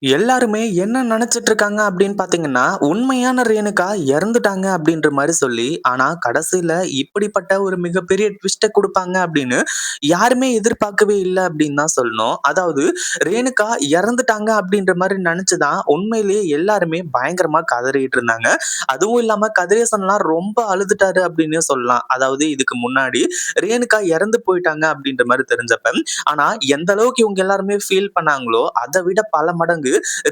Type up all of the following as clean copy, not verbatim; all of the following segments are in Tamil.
எல்லாருமே என்ன நெனச்சிட்டு இருக்காங்க அப்படின்னு பார்த்தீங்கன்னா, உண்மையான ரேணுகா இறந்துட்டாங்க அப்படின்ற மாரி சொல்லி, ஆனா கடைசியில இப்படிப்பட்ட ஒரு மிகப்பெரிய ட்விஸ்ட்ட குடுப்பாங்க அப்படின்னு யாருமே எதிர்பார்க்கவே இல்ல அப்படின்னு தான் சொல்லணும். அதாவது ரேணுகா இறந்துட்டாங்க அப்படின்ற மாரி நெனச்சு தான் உண்மையிலேயே எல்லாருமே பயங்கரமா கதறிட்டு இருந்தாங்க. அதுவும் இல்லாம கதிரேசன்லாம் ரொம்ப அழுதுட்டாரு அப்படின்னே சொல்லலாம். அதாவது இதுக்கு முன்னாடி ரேணுகா இறந்து போயிட்டாங்க அப்படின்ற மாரி தெரிஞ்சப்ப. ஆனா எந்த அளவுக்கு இவங்க எல்லாருமே ஃபீல் பண்ணாங்களோ, அத விட பல மடங்கு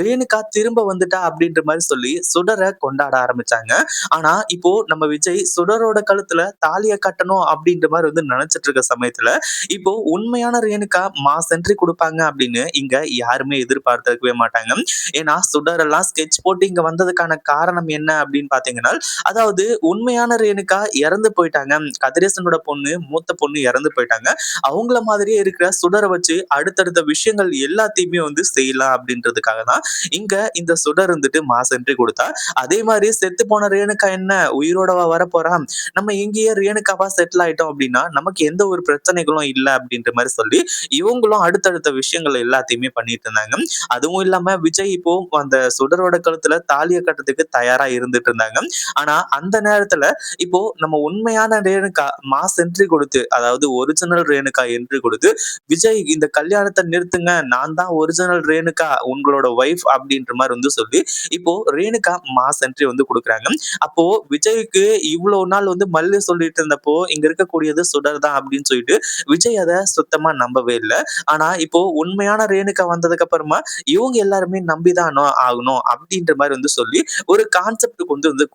ரேணுகா திரும்ப வந்துட்டா அப்படின்ற மாரி சொல்லி சுடர கொண்டாட ஆரம்பிச்சாங்க. ஆனா இப்போ நம்ம விஜய் சுடரோட கழுத்துல தாலிய கட்டணும் அப்படின்ற மாரி வந்து நெனச்சிட்டு இருக்க சமயத்துல, இப்போ உண்மையான ரேணுகா மாஸ் என்ட்ரி குடுப்பாங்க அப்படின்னு இங்க யாருமே எதிர்பார்த்திருக்கவே மாட்டாங்க. ஏன்னா சுடரெல்லாம் ஸ்கெட்ச் போட்டு இங்க வந்ததுக்கான காரணம் என்ன அப்படின்னு பார்த்தீங்கன்னா, அதாவது உண்மையான ரேணுகா இறந்து போயிட்டாங்க. கதிரேசனோட பொண்ணு, மூத்த பொண்ணு இறந்து போயிட்டாங்க. அவங்கள மாதிரியே இருக்கிற சுடர வச்சு அடுத்தடுத்த விஷயங்கள் எல்லாத்தையுமே வந்து செய்யலாம் அப்படின்றதுக்காக தான் இங்க இந்த சுடர் இருந்துட்டு மாஸ் என்ட்ரி கொடுத்தா. அதே மாதிரி செத்து போன ரேணுகா என்ன உயிரோடவா வரப்போறா? நம்ம இங்கேயே ரேணுகாவா செட்டில் ஆயிட்டோம் அப்படின்னா நமக்கு எந்த ஒரு பிரச்சனைகளும் இல்ல அப்படின்ற மாதிரி சொல்லி இவங்களும் அடுத்தடுத்த விஷயங்கள் எல்லாத்தையுமே பண்ணிட்டு இருந்தாங்க. அதுவும் இல்லாம விஜய் இப்போ அந்த சுடரோட கழுத்துல தாலிய கட்டுறதுக்கு தயாரா இருந்துட்டு இருந்தாங்க. ஆனா அந்த நேரத்துல இப்போ நம்ம உண்மையான ரேணுகா மாஸ் என்ட்ரி கொடுத்து, அதாவது ஒரிஜினல் ரேணுகா என்ட்ரி கொடுத்து, விஜய் இந்த கல்யாணத்த நிறுத்துங்க. நான் தான் ஒரிஜினல் ரேணுகா, உங்களோட ஒய்ஃப் அப்படின்ற மாரி வந்து சொல்லி, இப்போ ரேணுகா மாஸ் என்ட்ரி வந்து குடுக்குறாங்க. அப்போ விஜய்க்கு இவ்வளோ நாள் வந்து மல்லு சொல்லிட்டு இருந்தப்போ, இங்க இருக்கக்கூடியது சுடர் தான் அப்படின்னு சொல்லிட்டு, விஜய் அத சுத்தமா நம்பவே இல்ல. ஆனா இப்போ உண்மையான ரேணுகா வந்ததுக்கு அப்புறமா, இவங்க எல்லாருமே நம்பி தான் ஆகணும் அப்படின்ற மாரி வந்து சொல்லி, ஒரு கான்செப்ட்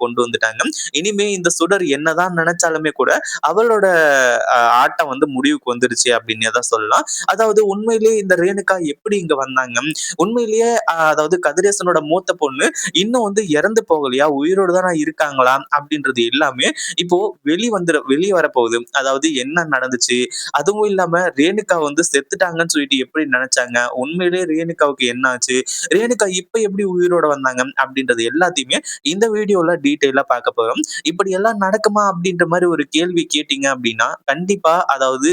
கொண்டு வந்துட்டாங்க. இனிமே இந்த சுடர் என்னதான் நெனச்சாலுமே கூட, அவளோட ஆட்டம் வந்து முடிவுக்கு வந்துருச்சு அப்படின்னே தான் சொல்லலாம். அதாவது உண்மையிலேயே இந்த ரேணுகா எப்படி இங்க வந்தாங்க? உண்மையிலேயே அதாவது கதிரேசனோட மூத்த பொண்ணு இன்னும் வந்து இறந்து போகலையா? உயிரோட தான இருக்காங்களா? அப்படின்றது எல்லாமே இப்போ வெளிய வரப்போகுது. அதாவது என்ன நடந்துச்சு? அதுவும் இல்லாம ரேணுகா வந்து செத்துட்டாங்கன்னு சொல்லிட்டு எப்படி நெனச்சாங்க? உண்மையிலேயே ரேணுகாவுக்கு என்ன ஆச்சு? ரேணுகா இப்ப எப்படி உயிரோட வந்தாங்க? அப்படின்றது எல்லாத்தையுமே இந்த வீடியோல டீட்டெயிலா பார்க்க போறோம். இப்படியெல்லாம் நடக்குமா? அப்படின்ற மாரி ஒரு கேள்வி கேட்டீங்க அப்படின்னா, கண்டிப்பா அதாவது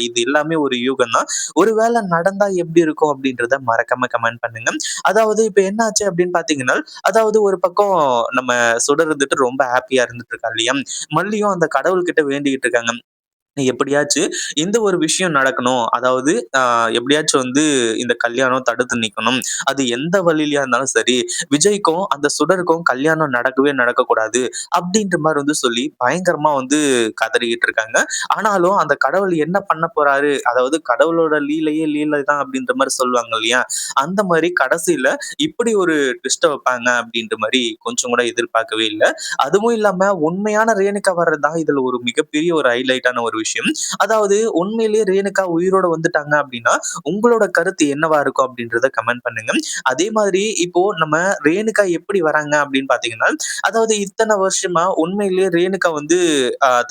இது எல்லாமே ஒரு யூகம் தான். ஒரு வேள நடந்தா எப்படி இருக்கும் அப்படின்றத மறக்காம கமெண்ட் பண்ணுங்க. அதாவது இப்ப என்ன ஆச்சு அப்படின்னு பார்த்தீங்கன்னா, அதாவது ஒரு பக்கம் நம்ம சுடர் இருந்துட்டு ரொம்ப ஹேப்பியா இருந்துட்டு இருக்கா இல்லையா? மல்லியும் அந்த கடவுள்கிட்ட வேண்டிக்கிட்டு இருக்காங்க. எப்படியாச்சு இந்த ஒரு விஷயம் நடக்கணும். அதாவது எப்படியாச்சும் வந்து இந்த கல்யாணம் தடுத்து நிக்கணும். அது எந்த வழியிலயா இருந்தாலும் சரி, விஜய்க்கும் அந்த சுடருக்கும் கல்யாணம் நடக்கவே நடக்கக்கூடாது. அப்படின்ற மாரி வந்து சொல்லி பயங்கரமா வந்து கதறிக்கிட்டு இருக்காங்க. ஆனாலும் அந்த கடவுள் என்ன பண்ண போறாரு? அதாவது கடவுளோட லீலையே லீலை தான் அப்படின்ற மாரி சொல்லுவாங்க இல்லையா? அந்த மாரி கடைசியில இப்படி ஒரு ட்விஸ்ட்ட வைப்பாங்க அப்படின்ற மாரி கொஞ்சம் கூட எதிர்பார்க்கவே இல்ல. அதுவும் இல்லாம உண்மையான ரேணுகா வர்றது தான் இதுல ஒரு மிகப்பெரிய ஒரு ஹைலைட்டான ஒரு விஷயம். அதாவது உண்மையிலேயே ரேணுகா உயிரோட வந்துட்டாங்க அப்படின்னா, உங்களோட கருத்து என்னவா இருக்கும் அப்படின்றத கமெண்ட் பண்ணுங்க. அதே மாதிரி இப்போ நம்ம ரேணுகா எப்படி வராங்க அப்படின்னு பார்த்தீங்கன்னா, அதாவது இத்தன வருஷமா உண்மையிலேயே ரேணுகா வந்து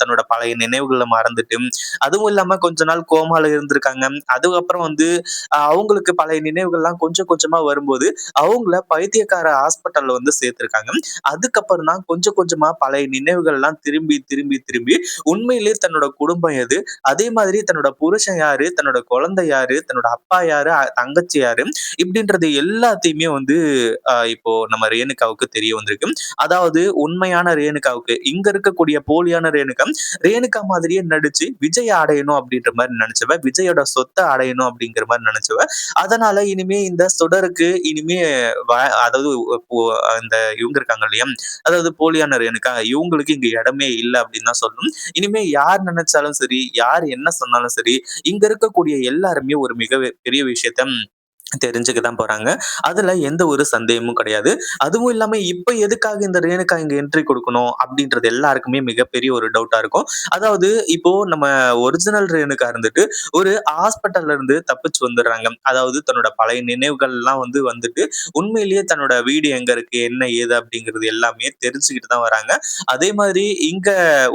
தன்னோட பழைய நினைவுகள மறந்துட்டு, அதுவும் இல்லாம கொஞ்ச நாள் கோமால இருந்திருக்காங்க. அதுக்கப்புறம் வந்து அவங்களுக்கு பழைய நினைவுகள்லாம் கொஞ்சம் கொஞ்சமா வரும்போது, அவங்கள பைத்தியக்கார ஹாஸ்பிட்டல்ல வந்து சேர்த்திருக்காங்க. அதுக்கப்புறம் தான் கொஞ்சம் கொஞ்சமா பழைய நினைவுகள்லாம் திரும்பி, திரும்பி, திரும்பி உண்மையிலேயே தன்னோட குடும்பம் எது? அதே மாதிரி தன்னோட புருஷன் யாரு? தன்னோட குழந்தை யாரு? தன்னோட அப்பா யாரு? தங்கச்சி யாரு? இப்படின்றது எல்லாத்தையுமே வந்து இப்போ நம்ம ரேணுகாவுக்கு தெரிய வந்திருக்கு. அதாவது உண்மையான ரேணுகாவுக்கு இங்க இருக்கக்கூடிய போலியான ரேணுகா, ரேணுகா மாதிரியே நடிச்சு விஜய அடையணும் அப்படின்ற மாரி நெனச்சவ, விஜயோட சொத்த அடையணும் அப்படிங்கிற மாரி நெனச்சவ. அதனால இனிமே இந்த சுடருக்கு இனிமே வ அதாவது இப்போ அந்த இவங்க இருக்காங்க இல்லையா? அதாவது போலியான ரேணுகா, இவங்களுக்கு இங்க இடமே இல்ல அப்படின்னு தான் சொல்லணும். இனிமே யார் நினைச்சாலும் சரி, யார் என்ன சொன்னாலும் சரி, இங்க இருக்கக்கூடிய எல்லாருமே ஒரு பெரிய விஷயத்த தெரிஞ்சுக்க தான் போறாங்க. அதுல எந்த ஒரு சந்தேகமும் கிடையாது. அதுவும் இல்லாம இப்ப எதுக்காக இந்த ரேணுகா இங்க என்ட்ரி குடுக்கணும் அப்படின்றது எல்லாருக்குமே மிகப்பெரிய ஒரு டவுட்டா இருக்கும். அதாவது இப்போ நம்ம ஒரிஜினல் ரேணுகா இருந்துட்டு ஒரு ஹாஸ்பிட்டல்ல இருந்து தப்பிச்சு வந்துடுறாங்க. அதாவது தன்னோட பழைய நினைவுகள்லாம் வந்துட்டு உண்மையிலேயே தன்னோட வீடு எங்க இருக்கு, என்ன ஏது அப்படிங்கிறது எல்லாமே தெரிஞ்சுக்கிட்டு தான் வராங்க. அதே மாதிரி இங்க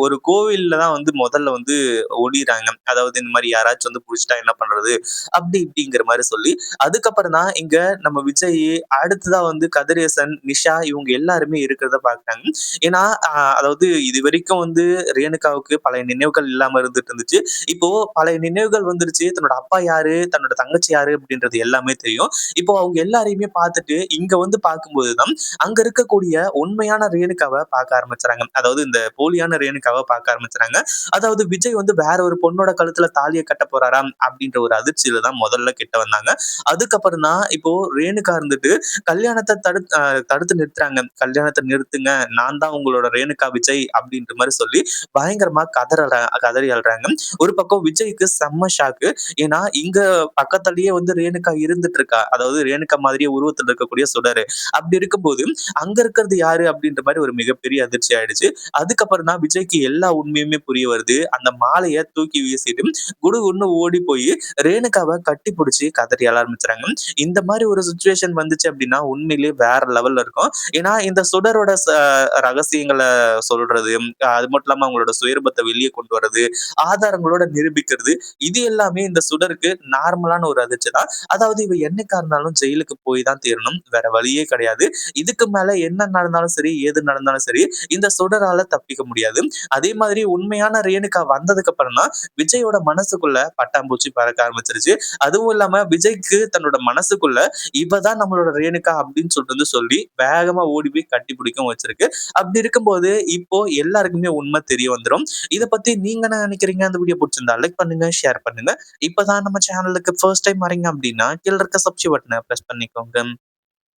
ஒரு கோவில்ல தான் வந்து முதல்ல வந்து ஒளியிறாங்க. அதாவது இந்த மாரி யாராச்சும் வந்து புடிச்சுட்டா என்ன பண்றது? அப்படி இப்படிங்கிற மாரி சொல்லி அதுக்கப்புறம் தான் இங்க நம்ம விஜய், அடுத்ததா வந்து கதிரேசன், நிஷா இவங்க எல்லாருமே இருக்கிறத பார்க்குறாங்க. ஏன்னா, அதாவது இதுவரைக்கும் வந்து ரேணுகாவுக்கு பழைய நினைவுகள் இல்லாம இருந்துட்டு இருந்துச்சு. இப்போ பழைய நினைவுகள் வந்துருச்சு. தன்னோட அப்பா யாரு? தன்னோட தங்கச்சி யாரு? அப்படின்றது எல்லாமே தெரியும். இப்போ அவங்க எல்லாரையுமே பார்த்துட்டு, இங்க வந்து பார்க்கும்போது தான், அங்க இருக்கக்கூடிய உண்மையான ரேணுகாவ பார்க்க ஆரம்பிச்சுறாங்க. அதாவது இந்த போலியான ரேணுகாவ பார்க்க ஆரம்பிச்சுறாங்க. அதாவது விஜய் வந்து வேற ஒரு பொண்ணோட கழுத்துல தாலிய கட்டப் போறாராம் அப்படின்ற ஒரு அதிர்ச்சியில தான் முதல்ல கிட்ட வந்தாங்க. அதுக்கப்புறம் தான் இப்போ ரேணுகா இருந்துட்டு கல்யாணத்த தடுத்து நிறுத்துறாங்க. "கல்யாணத்த நிறுத்துங்க. நான் தான் உங்களோட ரேணுகா விஜய்" அப்படின்ற மாரி சொல்லி பயங்கரமா கதறி அழுறாங்க. ஒரு பக்கம் விஜய்க்கு செம்ம ஷாக்கு. ஏன்னா, இங்க பக்கத்திலேயே வந்து ரேணுகா இருந்துட்டு இருக்கா. அதாவது ரேணுகா மாதிரியே உருவத்துல இருக்கக்கூடிய சுடரு. அப்படி இருக்கும்போது, அங்க இருக்கிறது யாரு அப்படின்ற மாரி ஒரு மிகப்பெரிய அதிர்ச்சி ஆயிடுச்சு. அதுக்கப்புறம் தான் விஜய்க்கு எல்லா உண்மையுமே புரிய வருது. அந்த மாலைய தூக்கி வீசிட்டு குடுகுடுன்னு ஓடி போய் ரேணுகாவ கட்டி புடிச்சு கதறி அழ ஆரம்பிச்சுறாங்க. இந்த மாரி ஒரு சிச்சுவேஷன் வந்துச்சு அப்படின்னா, உண்மையிலேயே வேற லெவல்ல இருக்கும். ஏன்னா, இந்த சுடரோட ரகசியங்கள சொல்றது, அது மட்டும் இல்லாம அவங்களோட சுயரூபத்த வெளிய கொண்டு வர்றது, ஆதாரங்களோட நிரூபிக்கிறது, இது எல்லாமே இந்த சுடருக்கு நார்மலான ஒரு அதிர்ச்சி தான். அதாவது இவ என்னைக்கா இருந்தாலும் ஜெயிலுக்கு போய் தான் தீரணும். வேற வழியே கிடையாது. இதுக்கு மேல என்ன நடந்தாலும் சரி, ஏது நடந்தாலும் சரி, இந்த சுடரால தப்பிக்க முடியாது. அதே மாதிரி உண்மையான ரேணுகா வந்ததுக்கு அப்புறம் தான் விஜயோட மனசுக்குள்ள பட்டாம்பூச்சி பறக்க ஆரம்பிச்சிருச்சு. அதுவும் இல்லாம விஜய்க்கு தன்னோட மனசுக்குள்ள இவ தான் நம்மளோட ரேணுகா அப்படின்னு சொல்லிட்டு வந்து சொல்லி வேகமா ஓடி போய் கட்டி பிடிக்கவும் வச்சிருக்கு. அப்படி இருக்கும்போது இப்போ எல்லாருக்குமே உண்மை தெரிய வந்துரும். இத பத்தி நீங்க என்ன நினைக்கிறீங்க? அந்த வீடியோ புடிச்சிருந்தா லைக் பண்ணுங்க, ஷேர் பண்ணுங்க. இப்பதான் நம்ம சேனலுக்கு ஃபர்ஸ்ட் டைம் வரீங்க அப்படின்னா, கீழ இருக்க சப்ஸ்கிரைப் பட்டன பிரஸ் பண்ணிக்கோங்க.